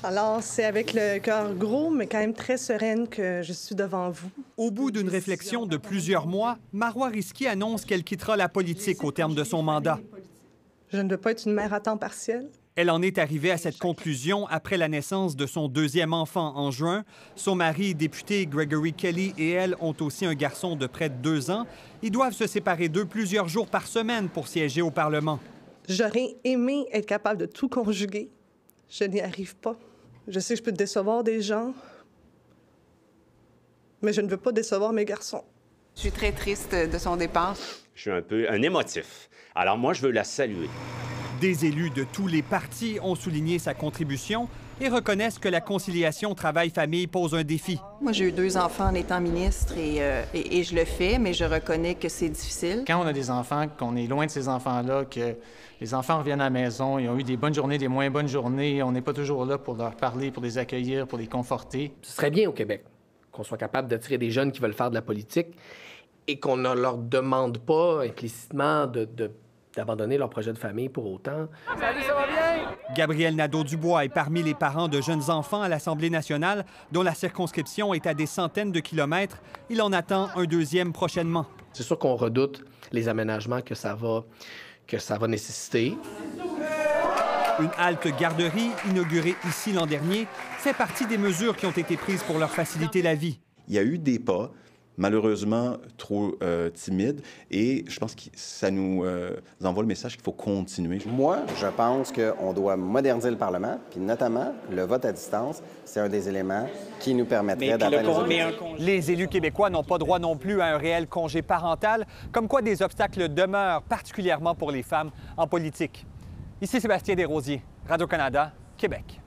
Alors, c'est avec le cœur gros, mais quand même très sereine que je suis devant vous. Au bout d'une réflexion de plusieurs mois, Marois Risky annonce qu'elle quittera la politique au terme de son mandat. Je ne veux pas être une mère à temps partiel. Elle en est arrivée à cette conclusion après la naissance de son deuxième enfant en juin. Son mari, député Gregory Kelly, et elle ont aussi un garçon de près de 2 ans. Ils doivent se séparer d'eux plusieurs jours par semaine pour siéger au Parlement. J'aurais aimé être capable de tout conjuguer. Je n'y arrive pas. Je sais que je peux décevoir des gens, mais je ne veux pas décevoir mes garçons. Je suis très triste de son départ. Je suis un peu un émotif. Alors moi, je veux la saluer. Des élus de tous les partis ont souligné sa contribution et reconnaissent que la conciliation travail-famille pose un défi. Moi, j'ai eu 2 enfants en étant ministre et je le fais, mais je reconnais que c'est difficile. Quand on a des enfants, qu'on est loin de ces enfants-là, que les enfants reviennent à la maison, ils ont eu des bonnes journées, des moins bonnes journées, on n'est pas toujours là pour leur parler, pour les accueillir, pour les conforter. Ce serait bien au Québec qu'on soit capable d'attirer des jeunes qui veulent faire de la politique et qu'on ne leur demande pas implicitement d'abandonner leur projet de famille pour autant. Salut, ça va bien? Gabriel Nadeau-Dubois est parmi les parents de jeunes enfants à l'Assemblée nationale, dont la circonscription est à des centaines de kilomètres. Il en attend un deuxième prochainement. C'est sûr qu'on redoute les aménagements que ça va nécessiter. Une halte garderie, inaugurée ici l'an dernier, fait partie des mesures qui ont été prises pour leur faciliter la vie. Il y a eu des pas, malheureusement trop timides, et je pense que ça nous envoie le message qu'il faut continuer. Moi, je pense qu'on doit moderniser le Parlement, puis notamment le vote à distance, c'est un des éléments qui nous permettrait d'atteindre les objectifs. Les élus québécois n'ont pas droit non plus à un réel congé parental, comme quoi des obstacles demeurent, particulièrement pour les femmes en politique. Ici Sébastien Desrosiers, Radio-Canada, Québec.